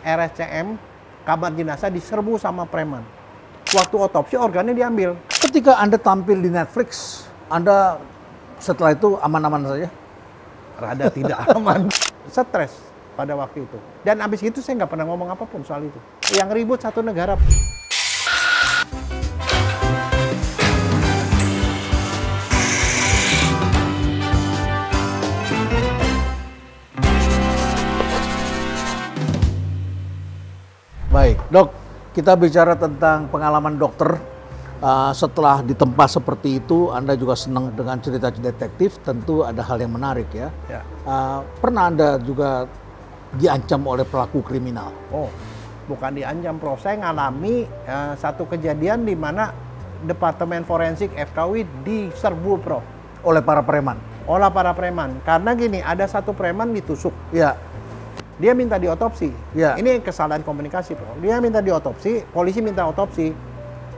RSCM, kamar jenazah diserbu sama preman. Waktu otopsi organnya diambil. Ketika Anda tampil di Netflix, Anda setelah itu aman-aman saja? Rada tidak aman. Stres pada waktu itu. Dan abis itu saya nggak pernah ngomong apapun soal itu. Yang ribut satu negara. Baik, Dok, kita bicara tentang pengalaman dokter. Setelah ditempa seperti itu, Anda juga senang dengan cerita detektif, tentu ada hal yang menarik ya. Pernah Anda juga diancam oleh pelaku kriminal? Oh, bukan diancam, Prof. Saya ngalami satu kejadian di mana Departemen Forensik FKUI diserbu, Prof. Oleh para preman? Oleh para preman. Karena gini, ada satu preman ditusuk. Ya. Dia minta diotopsi. Ya. Ini kesalahan komunikasi, Prof. Dia minta diotopsi, polisi minta otopsi.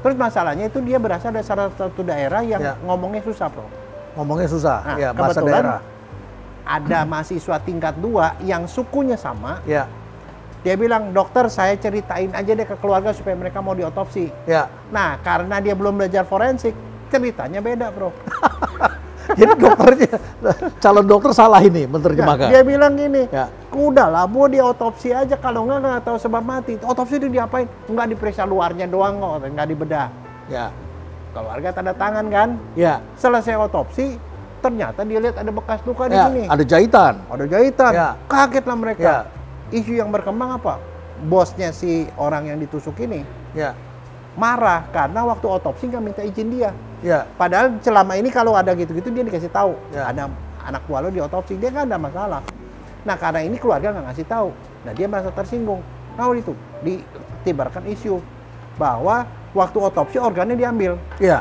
Terus masalahnya itu dia berasal dari salah satu daerah yang ngomongnya susah, Prof. Ngomongnya susah, nah, ya, bahasa daerah. Ada mahasiswa tingkat 2 yang sukunya sama. Ya. Dia bilang, dokter saya ceritain aja deh ke keluarga supaya mereka mau diotopsi. Ya. Nah, karena dia belum belajar forensik, ceritanya beda, Prof. Jadi dokternya, calon dokter salah ini menerjemahkan. Dia bilang gini, udahlah Bu dia otopsi aja, kalau nggak tahu sebab mati. Otopsi itu diapain? Nggak diperiksa luarnya doang kok, nggak dibedah. Ya. Keluarga tanda tangan kan? Ya. Selesai otopsi, ternyata dia lihat ada bekas luka di sini. Ada jahitan. Ada jahitan. Ya. Kagetlah mereka. Ya. Isu yang berkembang apa? Bosnya si orang yang ditusuk ini marah karena waktu otopsi nggak minta izin dia. Ya. Padahal selama ini kalau ada gitu-gitu dia dikasih tahu. Ya. Ada anak buah lo diotopsi, dia kan ada masalah. Nah karena ini keluarga nggak ngasih tahu. Nah dia merasa tersinggung. Nah itu ditibarkan isu bahwa waktu otopsi organnya diambil. Iya.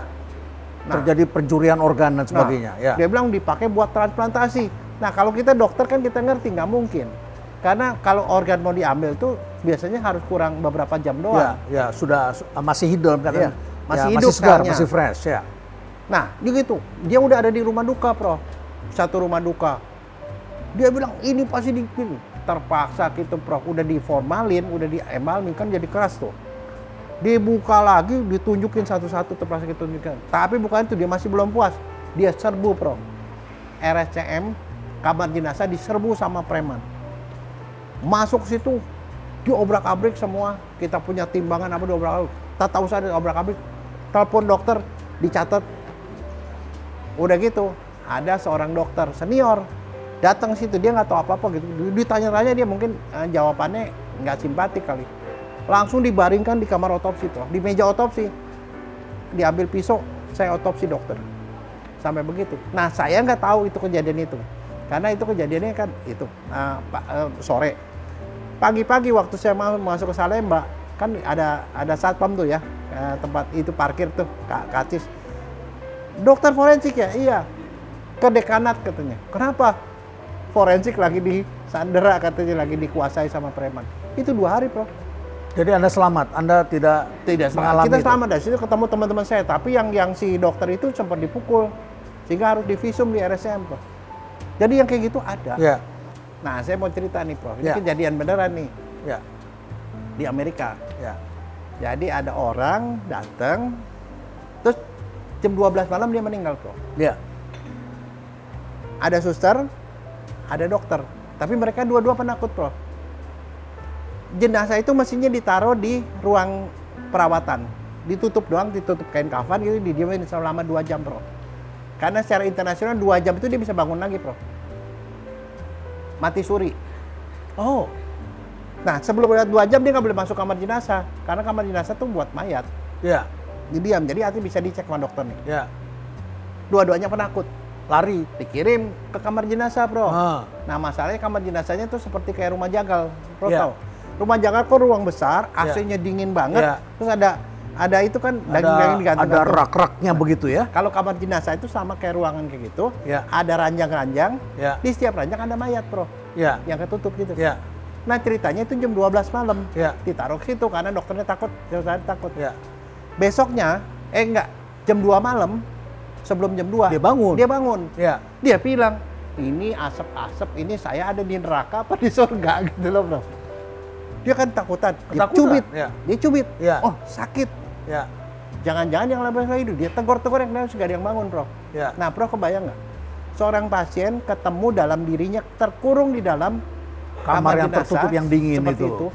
Terjadi pencurian organ dan sebagainya. Nah, dia bilang dipakai buat transplantasi. Nah kalau kita dokter kan kita ngerti nggak mungkin. Karena kalau organ mau diambil tuh biasanya harus kurang beberapa jam doang. Ya, sudah masih hidup kan? Ya, masih hidup, masih segar, karnya. masih fresh ya. Nah, gitu. Dia udah ada di rumah duka, Prof. Satu rumah duka. Dia bilang ini pasti dipilih. Terpaksa gitu, Prof. Udah diformalin, udah diemalin kan jadi keras tuh. Dibuka lagi, ditunjukin satu-satu, terpaksa ditunjukin. Tapi bukan itu, dia masih belum puas. Dia serbu, Prof. RSCM, kamar jenazah diserbu sama preman. Masuk situ, diobrak-abrik semua. Kita punya timbangan apa diobrak-abrik. Tak tahu saya diobrak-abrik. Telepon dokter, dicatat. Udah gitu, ada seorang dokter senior datang situ, dia nggak tahu apa-apa gitu. Ditanya-tanya dia mungkin jawabannya nggak simpatik kali. Langsung dibaringkan di kamar otopsi tuh, di meja otopsi. Diambil pisau, saya otopsi dokter. Sampai begitu. Nah saya nggak tahu itu kejadian itu. Karena itu kejadiannya kan itu sore. Pagi-pagi waktu saya masuk ke Salemba, kan ada satpam tuh ya, tempat itu parkir tuh, Kacis. Dokter forensik ya? Iya. Ke dekanat katanya. Kenapa? Forensik lagi disandera katanya, lagi dikuasai sama preman. Itu 2 hari, Prof. Jadi Anda selamat, Anda tidak mengalami Kita itu. selamat dari situ, ketemu teman-teman saya. Tapi yang si dokter itu sempat dipukul, sehingga harus divisum di RSCM, Prof. Jadi yang kayak gitu ada. Ya. Nah, saya mau cerita nih, Prof. Ini kejadian beneran nih. Ya. Di Amerika. Ya. Jadi ada orang datang, terus jam 12 malam dia meninggal, Prof. Ya. Ada suster, ada dokter. Tapi mereka dua-dua penakut, Prof. Jenazah itu mestinya ditaruh di ruang perawatan. Ditutup doang, ditutup kain kafan gitu, didiamin selama 2 jam, Prof. Karena secara internasional 2 jam itu dia bisa bangun lagi, Prof. Mati suri. Oh. Nah, sebelum 2 jam dia nggak boleh masuk kamar jenazah. Karena kamar jenazah tuh buat mayat. Ya. Diam, jadi artinya bisa dicek sama dokter nih. Ya. Dua-duanya penakut. Lari. Dikirim ke kamar jenazah, Bro. Ah. Nah, masalahnya kamar jenazahnya tuh seperti kayak rumah jagal. Bro, Ya. tahu? Rumah jagal kok ruang besar, AC-nya dingin banget. Ya. Terus ada itu kan daging-daging digantung. Ada rak-raknya begitu ya. Kalau kamar jenazah itu sama kayak ruangan kayak gitu. Ya. Ada ranjang-ranjang. Ya. Di setiap ranjang ada mayat, Bro. Ya. Yang ketutup gitu. Ya. Nah, ceritanya itu jam 12 malam. Ya. Ditaruh ke situ karena dokternya takut, saya takut. Ya. Besoknya, jam 2 malam, sebelum jam 2. Dia bangun. Dia bangun. Ya. Dia bilang, ini asap-asap, ini saya ada di neraka apa di surga gitu loh, Bro. Dia kan takutan. Dia Ketakutan, cubit. ya. Dia cubit. Ya. Oh, sakit. Ya. Jangan-jangan yang lagi hidup. Dia tegur-tegur yang lain, nggak ada yang bangun, Prof. Ya. Nah, Prof kebayang nggak? Seorang pasien ketemu dalam dirinya terkurung di dalam Kamar yang jenazah, tertutup yang dingin seperti itu.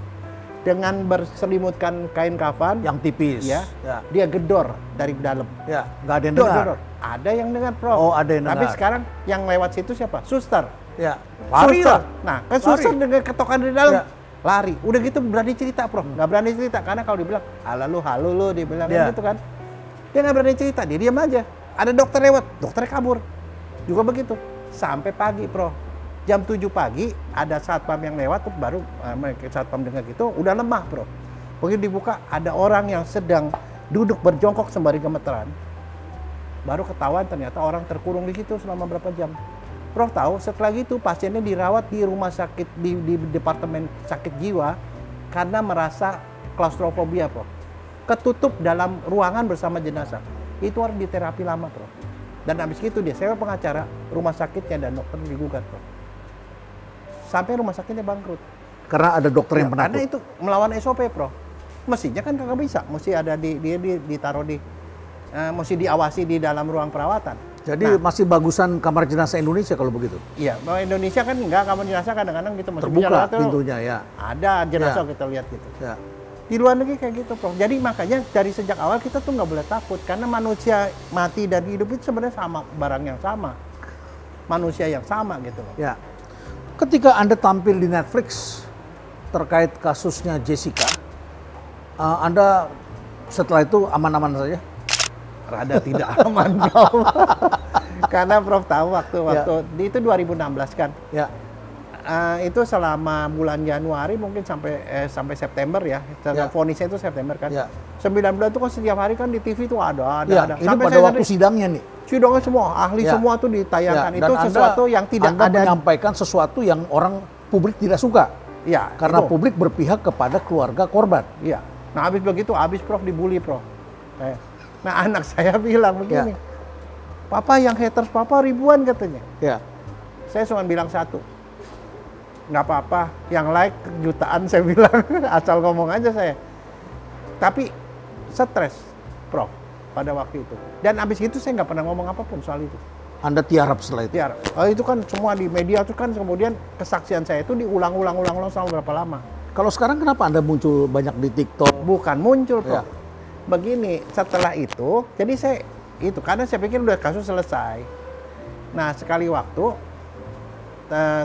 dengan berselimutkan kain kafan Yang tipis. ya, Ya. dia gedor dari dalam. Ya. Nggak ada yang Dor, dengar. dor, dor. Ada yang dengar, Prof. Oh, ada yang Tapi dengar. sekarang yang lewat situ siapa? Suster. Ya. Lari Suster. lah. Nah, kan suster Lari. dengan ketokan di dalam. Ya. Lari. Udah gitu berani cerita, Prof. Nggak berani cerita karena kalau dibilang, "Ala lu, halu lu," dibilang Ya. gitu kan. Dia nggak berani cerita, dia diam aja. Ada dokter lewat, dokternya kabur. Juga begitu. Sampai pagi, Prof. Jam 7 pagi ada satpam yang lewat tuh baru satpam dengar gitu udah lemah, Prof. Begitu dibuka ada orang yang sedang duduk berjongkok sembari gemeteran. Baru ketahuan ternyata orang terkurung di situ selama berapa jam. Prof tahu setelah itu pasiennya dirawat di rumah sakit di departemen sakit jiwa karena merasa klaustrofobia, Prof. Ketutup dalam ruangan bersama jenazah. Itu harus diterapi lama, Prof. Dan habis itu dia sewa pengacara, rumah sakitnya dan dokter digugat, Prof. Sampai rumah sakitnya bangkrut. Karena ada dokter yang Ya, karena penakut. itu melawan SOP, Prof. Mestinya kan kagak bisa, mesti ada ditaruh di mesti diawasi di dalam ruang perawatan. Jadi Nah, masih bagusan kamar jenazah Indonesia kalau begitu. iya, bahwa Indonesia kan enggak, kamar jenazah kadang-kadang gitu mesti Terbuka bicara tuh, pintunya ya. ada jenazah Ya. kita lihat gitu. Ya. Di luar negeri kayak gitu, Prof. Jadi makanya dari sejak awal kita tuh nggak boleh takut karena manusia mati dan hidup itu sebenarnya sama, barang yang sama, manusia yang sama gitu loh. Ya. Ketika Anda tampil di Netflix terkait kasusnya Jessica, Anda setelah itu aman-aman saja? Rada tidak aman, Prof. Karena Prof tahu waktu itu 2016 kan. Ya. Itu selama bulan Januari mungkin sampai September ya. Ya. Vonisnya itu September kan. Ya. 9 bulan itu kan setiap hari kan di TV itu ada. Ya, ini Sampai pada saya waktu sadar, sidangnya nih. sidangnya semua, ahli Ya. semua tuh ditayangkan. Ya, Itu dan sesuatu yang tidak Anda ada. menyampaikan sesuatu yang orang publik tidak suka. Ya, Karena itu. publik berpihak kepada keluarga korban. Iya. Nah, habis begitu, habis Prof dibully, Prof. Nah, anak saya bilang begini. Ya. Papa yang haters Papa ribuan katanya. Ya. Saya cuma bilang satu. Nggak apa-apa, yang like jutaan saya bilang. Asal ngomong aja saya. Tapi stres, Prof, pada waktu itu. Dan habis itu saya nggak pernah ngomong apapun soal itu. Anda tiarap setelah itu? Ya, itu kan semua di media itu kan kemudian kesaksian saya itu diulang-ulang selama berapa lama. Kalau sekarang kenapa Anda muncul banyak di TikTok? Bukan muncul, Prof. Ya. Begini, setelah itu, jadi saya itu karena saya pikir udah kasus selesai. Nah, sekali waktu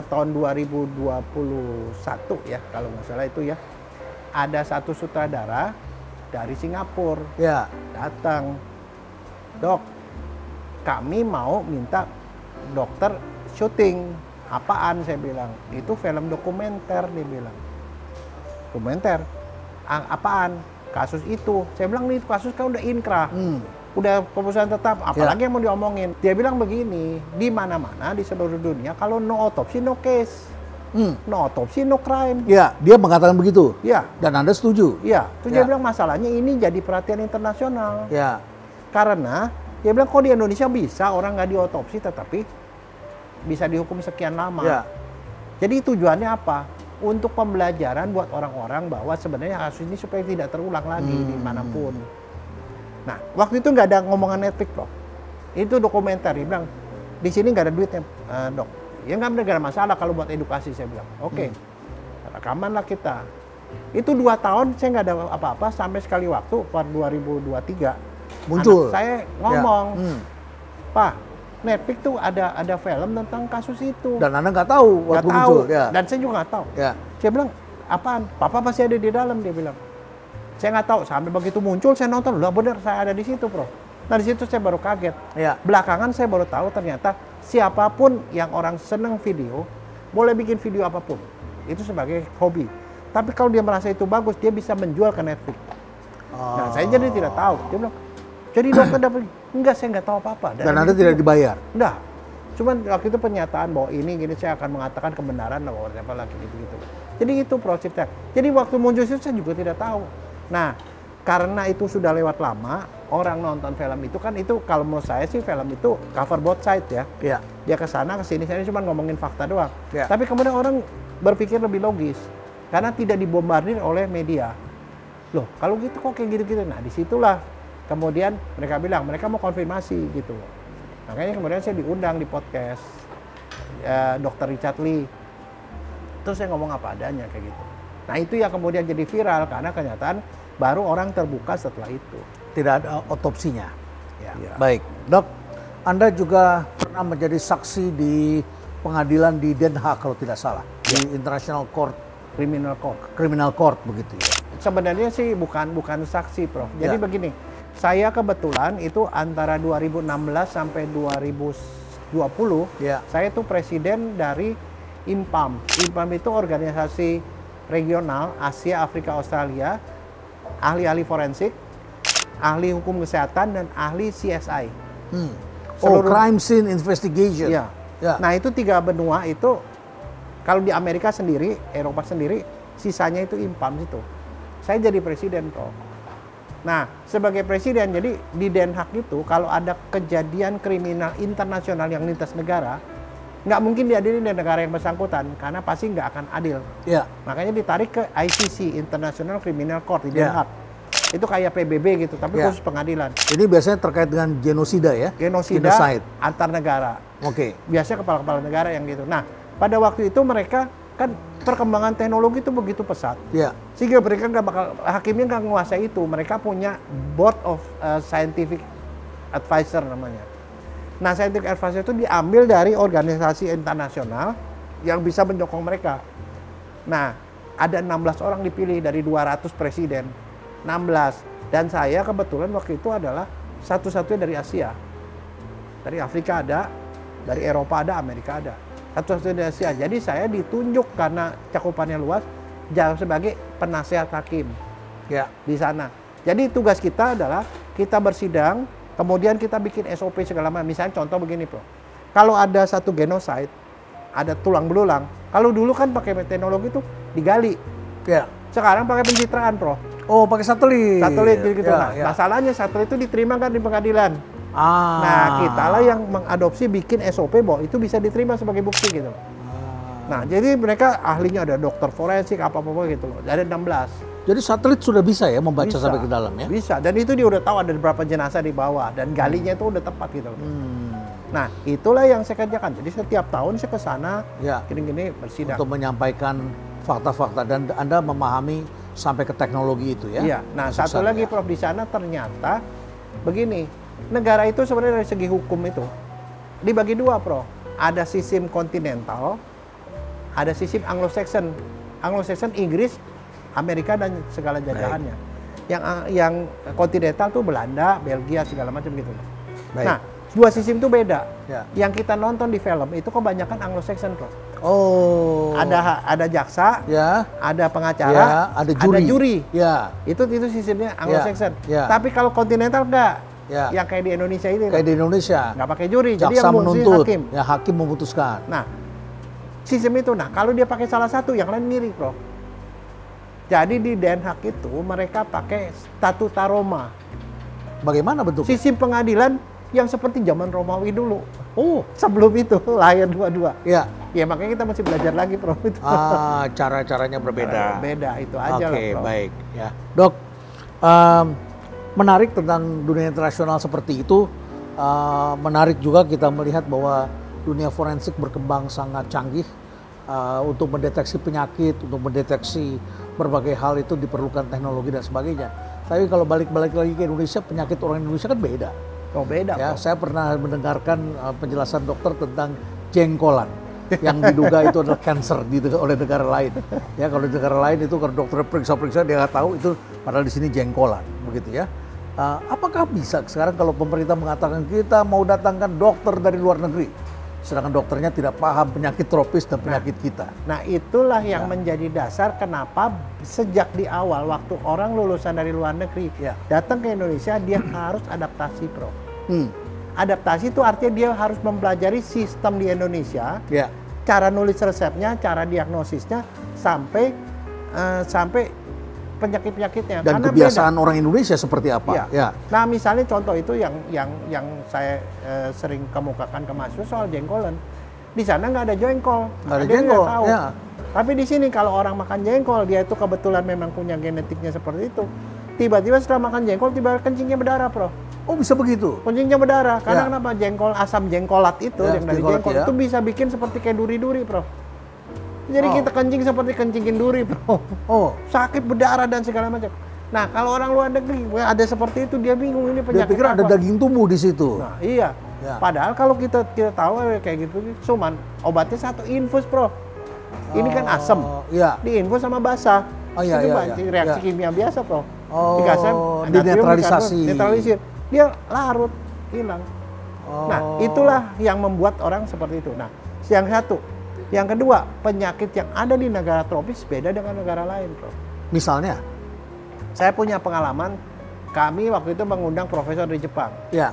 tahun 2021 ya, kalau nggak salah itu ya, ada satu sutradara dari Singapura Ya. datang, "Dok, kami mau minta dokter syuting." "Apaan?" saya bilang. "Itu film dokumenter," dia bilang. "Dokumenter? Apaan?" "Kasus itu." Saya bilang, "Nih kasus kan udah inkrah. Udah keputusan tetap, apalagi yang mau diomongin." Dia bilang begini, "Di mana-mana di seluruh dunia kalau no autopsi no case. No autopsi no crime." Ya, dia mengatakan begitu. Ya, Dan Anda setuju? iya. Terus Ya. dia bilang masalahnya ini jadi perhatian internasional. Ya. Karena dia bilang kok di Indonesia bisa orang nggak diotopsi tetapi bisa dihukum sekian lama. Ya. Jadi tujuannya apa? Untuk pembelajaran buat orang-orang bahwa sebenarnya kasus ini supaya tidak terulang lagi dimanapun. Nah, waktu itu nggak ada ngomongan Netflix, Prof. Itu dokumenter. Dia bilang, di sini nggak ada duitnya, Dok. Ya nggak ada masalah kalau buat edukasi, saya bilang. Oke, rekaman lah kita. Itu 2 tahun saya nggak ada apa-apa sampai sekali waktu pada 2023 Muncul. anak saya ngomong, Ya. "Pak, Netflix tuh ada film tentang kasus itu." Dan Anda nggak tahu Nggak waktu tahu. muncul. Ya. Dan saya juga nggak tahu. Ya. Saya bilang, "Apaan? Papa pasti ada di dalam," dia bilang. Saya nggak tahu, sampai begitu muncul saya nonton, lah bener saya ada di situ, Prof. Nah di situ saya baru kaget. Ya. Belakangan saya baru tahu ternyata siapapun yang orang seneng video, boleh bikin video apapun. Itu sebagai hobi. Tapi kalau dia merasa itu bagus, dia bisa menjual ke Netflix. Nah saya jadi tidak tahu. Dia bilang, "Jadi dokter dapat?" "Enggak, saya nggak tahu apa-apa." Dan Anda tidak dibayar? Enggak. Cuman waktu itu pernyataan bahwa ini gini saya akan mengatakan kebenaran lah bahwa apa lagi gitu-gitu. Jadi itu prosesnya. Jadi waktu muncul itu saya juga tidak tahu. Nah, karena itu sudah lewat lama, orang nonton film itu kan itu kalau menurut saya sih film itu cover both side ya. Ya. Dia ke sana ke sini cuma ngomongin fakta doang. Ya. Tapi kemudian orang berpikir lebih logis. karena tidak dibombardir oleh media. Loh, kalau gitu kok kayak gitu-gitu. Nah, disitulah kemudian mereka bilang mereka mau konfirmasi gitu. Makanya kemudian saya diundang di podcast Dr. Richard Lee. Terus saya ngomong apa adanya kayak gitu. Nah, itu yang kemudian jadi viral karena kenyataan baru orang terbuka setelah itu. Tidak ada otopsinya. Ya. Ya. Baik, Dok, Anda juga pernah menjadi saksi di pengadilan di Den Haag kalau tidak salah, di International Court, Criminal Court begitu ya. Sebenarnya sih bukan saksi, Prof. Jadi begini, saya kebetulan itu antara 2016 sampai 2020, saya itu presiden dari IMPAM. IMPAM itu organisasi regional Asia, Afrika, Australia, ahli-ahli forensik, ahli hukum kesehatan, dan ahli CSI. Crime Scene Investigation. Ya. Nah, itu 3 benua itu, kalau di Amerika sendiri, Eropa sendiri, sisanya itu IMPAM itu. Saya jadi presiden, Prof. Nah, sebagai presiden, jadi di Den Haag itu, kalau ada kejadian kriminal internasional yang lintas negara, nggak mungkin diadili di negara yang bersangkutan, karena pasti nggak akan adil. Ya. Makanya ditarik ke ICC, International Criminal Court di Den Haag. Itu kayak PBB gitu, tapi khusus pengadilan. Ini biasanya terkait dengan genosida ya? Genosida antar negara. Oke. Biasanya kepala-kepala negara yang gitu. Nah, pada waktu itu mereka kan perkembangan teknologi itu begitu pesat, sehingga mereka nggak bakal, hakimnya nggak menguasai itu. Mereka punya board of scientific advisor namanya. Nah, scientific advisor itu diambil dari organisasi internasional yang bisa menyokong mereka. Nah, ada 16 orang dipilih dari 200 presiden, 16. Dan saya kebetulan waktu itu adalah satu-satunya dari Asia. Dari Afrika ada, dari Eropa ada, Amerika ada. Satu-satunya dari Asia. Jadi saya ditunjuk karena cakupannya luas sebagai penasehat hakim di sana. Jadi tugas kita adalah kita bersidang, kemudian kita bikin SOP segala macam. Misalnya contoh begini, Bro. Kalau ada satu genocide, ada tulang belulang. Kalau dulu kan pakai teknologi itu digali. Sekarang pakai pencitraan, Bro. Oh, pakai satelit. Satelit gitu. Masalahnya satelit itu diterima kan di pengadilan. Nah, kitalah yang mengadopsi bikin SOP bahwa itu bisa diterima sebagai bukti gitu. Nah, jadi mereka ahlinya ada dokter forensik apa-apa gitu loh. Ada 16. Jadi satelit sudah bisa ya membaca sampai ke dalam ya? Bisa, dan itu dia udah tahu ada berapa jenazah di bawah dan galinya itu udah tepat gitu loh. Nah, itulah yang saya kerjakan. Jadi setiap tahun saya ke sana gini-gini bersidang untuk menyampaikan fakta-fakta, dan Anda memahami sampai ke teknologi itu ya? Iya. Nah, satu lagi Prof, di sana ternyata begini. Negara itu sebenarnya dari segi hukum itu dibagi 2, Prof. Ada sistem kontinental, ada sistem Anglo-Saxon. Anglo-Saxon Inggris, Amerika dan segala jajahannya. Yang kontinental tuh Belanda, Belgia segala macam gitu. Nah, 2 sistem itu beda. Yang kita nonton di film itu kebanyakan Anglo-Saxon, Prof. Oh. Ada jaksa, ada pengacara, ada juri. Itu sistemnya Anglo-Saxon. Tapi kalau kontinental enggak. Yang kayak di Indonesia ini. Kayak di Indonesia. Nggak pakai juri, jaksa jadi yang menuntut, hakim. Ya, hakim memutuskan. Nah, sistem itu, kalau dia pakai salah satu, yang lain ngiri, Bro. Jadi di Den Haag itu mereka pakai Statuta Roma. Bagaimana bentuknya? Sistem pengadilan yang seperti zaman Romawi dulu. Oh, sebelum itu lahir 22. Ya, makanya kita mesti belajar lagi, Bro. Itu. Cara-caranya berbeda. Beda, itu aja lah, Bro. Baik. Ya, Dok. Menarik tentang dunia internasional seperti itu. Menarik juga kita melihat bahwa dunia forensik berkembang sangat canggih. Untuk mendeteksi penyakit, untuk mendeteksi berbagai hal itu diperlukan teknologi dan sebagainya. Tapi kalau balik lagi ke Indonesia, penyakit orang Indonesia kan beda. Oh, beda. Ya, saya pernah mendengarkan penjelasan dokter tentang jengkolan yang diduga itu adalah kanker oleh negara lain. Ya, kalau di negara lain itu kalau dokter periksa-periksa dia nggak tahu itu, padahal di sini jengkolan, begitu ya. Apakah bisa sekarang kalau pemerintah mengatakan kita mau datangkan dokter dari luar negeri, sedangkan dokternya tidak paham penyakit tropis dan penyakit kita? Nah, itulah yang menjadi dasar kenapa sejak di awal waktu orang lulusan dari luar negeri datang ke Indonesia, dia harus adaptasi, Bro. Adaptasi itu artinya dia harus mempelajari sistem di Indonesia, cara nulis resepnya, cara diagnosisnya, sampai penyakit-penyakitnya. Dan karena kebiasaan beda. Orang Indonesia seperti apa? Nah, misalnya contoh itu yang saya sering kemukakan ke mahasiswa soal jengkolan. Di sana nggak ada jengkol. Nggak ada Dia jengkol, tahu. ya. Tapi di sini kalau orang makan jengkol, dia itu kebetulan memang punya genetiknya seperti itu. Tiba-tiba setelah makan jengkol, tiba kencingnya berdarah, Bro. Oh, bisa begitu? Kencingnya berdarah. Karena Ya. kenapa? Jengkol, asam jengkolat itu Ya, yang dari jengkolat, jengkol ya. itu bisa bikin seperti kayak duri-duri, Bro. Jadi kita kencing seperti kencingin duri, Bro. Oh, Sakit, berdarah dan segala macam. Nah, kalau orang luar negeri ada seperti itu, dia bingung ini dia penyakit pikir ada apa. daging tumbuh di situ. Nah, iya. Ya. Padahal kalau kita tahu kayak gitu, cuman obatnya satu infus, Bro. Ini kan asam. Iya. Diinfus sama basah. Oh, iya, Itu iya, iya. reaksi Iya. kimia biasa, Bro. Oh, Dikasih dinetralisasi. netralisir. Dia larut, hilang. Oh. Nah, itulah yang membuat orang seperti itu. Nah, yang satu. Yang kedua, penyakit yang ada di negara tropis beda dengan negara lain, Bro. Misalnya? Saya punya pengalaman, kami waktu itu mengundang profesor di Jepang. Ya.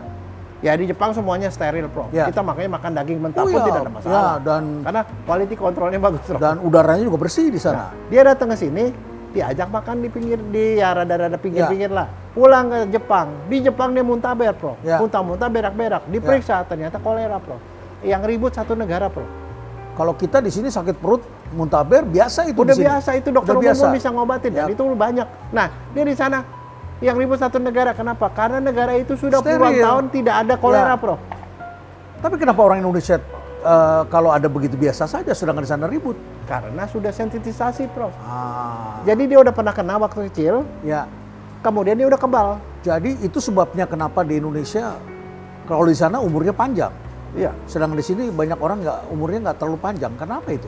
Ya di Jepang semuanya steril, Bro. Ya. Kita makanya makan daging mentah Oh, pun ya. tidak ada masalah. Ya, dan Karena quality controlnya bagus, Bro. dan udaranya juga bersih di sana. Dia datang ke sini, diajak makan di pinggir, di ya rada-rada pinggir-pinggir Ya. lah. Pulang ke Jepang, di Jepang dia muntaber, Bro. Ya. Muntah-muntah, berak-berak. Diperiksa, ternyata kolera, Bro. Yang ribut satu negara, Bro. Kalau kita di sini sakit perut, muntaber, biasa itu Udah di sini. biasa itu dokter Udah umum biasa. bisa ngobatin, dan Ya. itu banyak. Nah, dia di sana yang ribut satu negara, kenapa? Karena negara itu sudah puluhan Steril. tahun tidak ada kolera, Ya. Bro. Tapi kenapa orang Indonesia kalau ada begitu biasa saja, sedangkan di sana ribut? Karena sudah sensitisasi, Bro. Ah, Jadi dia udah pernah kena waktu kecil, ya. kemudian dia udah kebal. Jadi itu sebabnya kenapa di Indonesia kalau di sana umurnya panjang, Iya. sedangkan di sini banyak orang umurnya nggak terlalu panjang. Kenapa itu?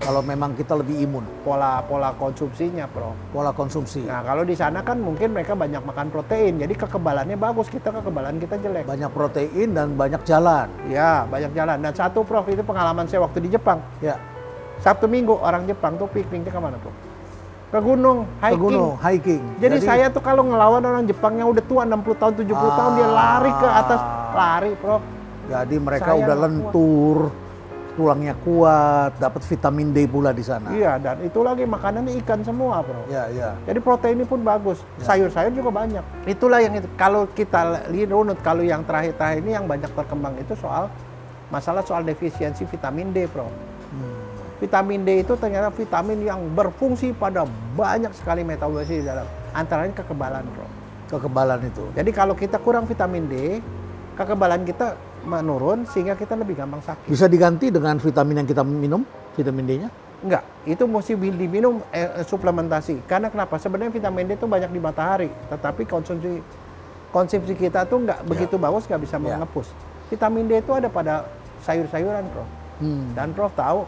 Kalau memang kita lebih imun, Pola konsumsinya, Bro. pola konsumsi, Nah, kalau di sana kan mungkin mereka banyak makan protein, jadi kekebalannya bagus. Kekebalan kita jelek. banyak protein dan banyak jalan. Ya, banyak jalan. Dan satu, Prof, itu pengalaman saya waktu di Jepang. Ya, Sabtu Minggu orang Jepang tuh pikniknya kemana, Prof? Ke gunung, ke hiking. gunung, hiking. Jadi saya tuh kalau ngelawan orang Jepang yang udah tua 60 tahun, 70 tahun, dia lari ke atas, lari, Prof. Jadi mereka Saya udah nggak lentur, tulangnya kuat, dapat vitamin D pula di sana. Iya, dan itu lagi makanannya ikan semua, Bro. Ya, ya. Jadi proteinnya pun bagus. Sayur-sayur juga banyak. Itulah yang itu. Kalau kita runut, kalau yang terakhir-terakhir ini yang banyak berkembang itu masalah soal defisiensi vitamin D, Bro. Vitamin D itu ternyata vitamin yang berfungsi pada banyak sekali metabolisme di dalam. Antaranya kekebalan, Bro. Kekebalan itu. Jadi kalau kita kurang vitamin D, kekebalan kita menurun sehingga kita lebih gampang sakit. Bisa diganti dengan vitamin yang kita minum, vitamin D-nya? Enggak, itu mesti diminum suplementasi. Karena kenapa? Sebenarnya vitamin D itu banyak di matahari, tetapi konsumsi kita tuh nggak begitu bagus, nggak bisa mengepus. Vitamin D itu ada pada sayur-sayuran, Prof. Dan Prof tahu,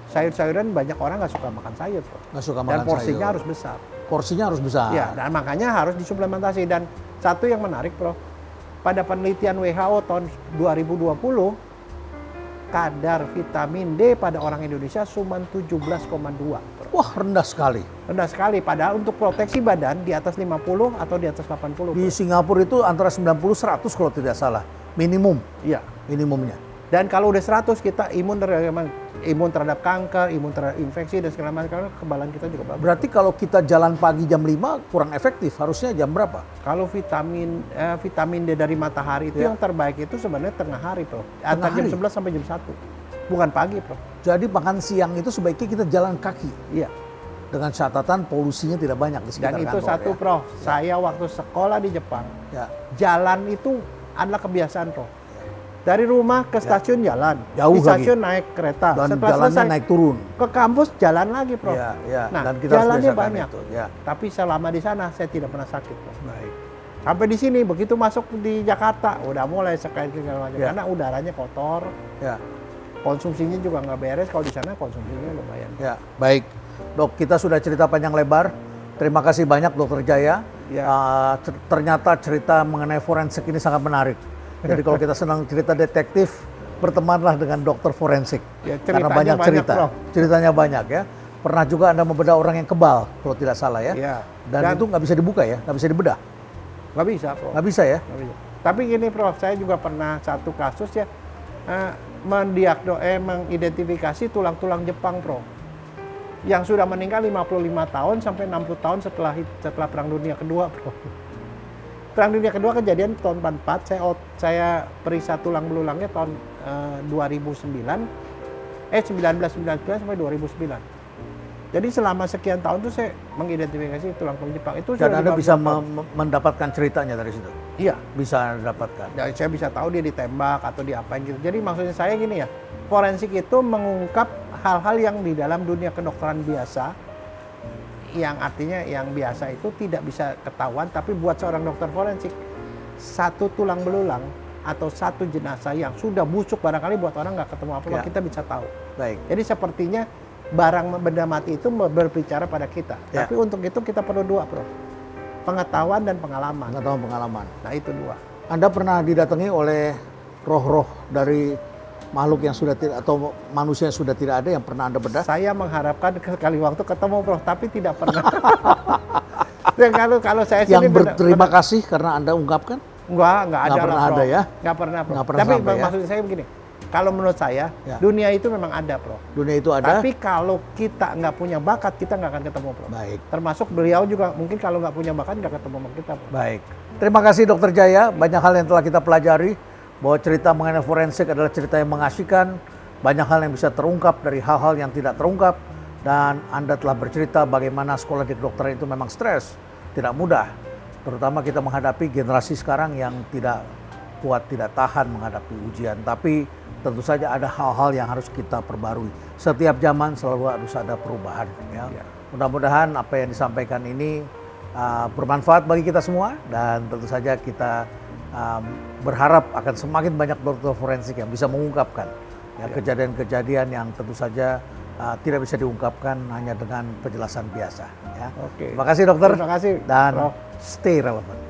sayur-sayuran banyak orang nggak suka makan sayur, Prof. Nggak suka Dan makan porsinya sayur. harus besar. Porsinya harus besar. Ya, dan makanya harus disuplementasi. Dan satu yang menarik, Prof, pada penelitian WHO tahun 2020, kadar vitamin D pada orang Indonesia cuma 17,2. Wah, rendah sekali. Rendah sekali, padahal untuk proteksi badan di atas 50 atau di atas 80. Di Singapura itu antara 90-100 kalau tidak salah. Minimum, Iya. minimumnya. Dan kalau udah 100 kita imun terhadap kanker, imun terhadap infeksi dan segala macam, karena kekebalan kita juga bagus. Berarti kalau kita jalan pagi jam 5 kurang efektif, harusnya jam berapa? Kalau vitamin D dari matahari itu Ya. yang terbaik itu sebenarnya tengah hari, Bro. Antara jam hari? 11 sampai jam 1. Bukan pagi, Bro. Jadi makan siang itu sebaiknya kita jalan kaki. Iya. Dengan catatan polusinya tidak banyak di sekitar Dan itu kantor, satu, ya. Prof. Saya waktu sekolah di Jepang, Ya. jalan itu adalah kebiasaan, Prof. Dari rumah ke stasiun jalan, Jauh di stasiun naik kereta, Dan setelah jalannya selesai naik turun. ke kampus jalan lagi, Prof. Ya, ya. Nah, Dan kita harus jalannya biasakan banyak. itu, ya. Tapi selama di sana saya tidak pernah sakit, Prof. Baik. Sampai di sini begitu masuk di Jakarta udah mulai sekali segala macam Ya. karena udaranya kotor, Ya. konsumsinya juga nggak beres. Kalau di sana konsumsinya lumayan. Ya, baik. Dok, kita sudah cerita panjang lebar. Terima kasih banyak Dokter Jaya. Ya. Ternyata cerita mengenai forensik ini sangat menarik. Jadi kalau kita senang cerita detektif, bertemanlah dengan dokter forensik. Ya, Karena ceritanya banyak banyak, cerita. Prof. Ceritanya banyak ya. Pernah juga Anda membedah orang yang kebal, kalau tidak salah ya. Ya. Dan itu nggak bisa dibuka ya, nggak bisa dibedah. nggak bisa, Prof. Nggak bisa ya. Nggak bisa. Tapi gini, Prof, saya juga pernah satu kasus ya mengidentifikasi tulang-tulang Jepang, Prof. Yang sudah meninggal 55 tahun sampai 60 tahun setelah Perang Dunia Kedua, Prof. Perang Dunia Kedua kejadian tahun 44, saya periksa tulang belulangnya tahun 2009. 1999 sampai 2009. Jadi selama sekian tahun tuh saya mengidentifikasi tulang punggung Jepang itu. Dan Anda bisa tahun. mendapatkan ceritanya dari situ? Iya. Bisa dapatkan? Dan saya bisa tahu dia ditembak atau diapain gitu. Jadi maksudnya saya gini ya, forensik itu mengungkap hal-hal yang di dalam dunia kedokteran biasa, yang artinya yang biasa itu tidak bisa ketahuan, tapi buat seorang dokter forensik, satu tulang belulang atau satu jenazah yang sudah busuk barangkali buat orang nggak ketemu apa-apa, kita bisa tahu. Baik. Jadi sepertinya barang benda mati itu berbicara pada kita. Tapi untuk itu kita perlu dua, Prof. Pengetahuan dan pengalaman. Pengetahuan pengalaman. Nah, itu dua. Anda pernah didatangi oleh roh-roh dari makhluk yang sudah tidak atau manusia yang sudah tidak ada yang pernah Anda bedah? Saya mengharapkan sekali waktu ketemu, Prof, tapi tidak pernah. Dan kalau saya yang berterima kasih karena Anda ungkapkan? Nggak ada pernah lah, Prof. ada ya? Nggak pernah, Prof. Nggak pernah tapi sampai, maksud saya begini, kalau menurut saya, dunia itu memang ada, Prof. Dunia itu ada. Tapi kalau kita nggak punya bakat, kita nggak akan ketemu, Prof. Baik. Termasuk beliau juga mungkin kalau nggak punya bakat nggak ketemu sama kita, Prof. Baik. Terima kasih Dokter Jaya. Banyak hal yang telah kita pelajari bahwa cerita mengenai forensik adalah cerita yang mengasihkan. Banyak hal yang bisa terungkap dari hal-hal yang tidak terungkap. Dan Anda telah bercerita bagaimana sekolah di kedokteran itu memang stres, tidak mudah. Terutama kita menghadapi generasi sekarang yang tidak kuat, tidak tahan menghadapi ujian. Tapi tentu saja ada hal-hal yang harus kita perbarui. Setiap zaman selalu harus ada perubahan. Ya. Mudah-mudahan apa yang disampaikan ini bermanfaat bagi kita semua. Dan tentu saja kita berharap akan semakin banyak dokter forensik yang bisa mengungkapkan kejadian-kejadian yang tentu saja tidak bisa diungkapkan hanya dengan penjelasan biasa. Ya. Oke. Terima kasih dokter. Terima kasih. Dan stay relevant.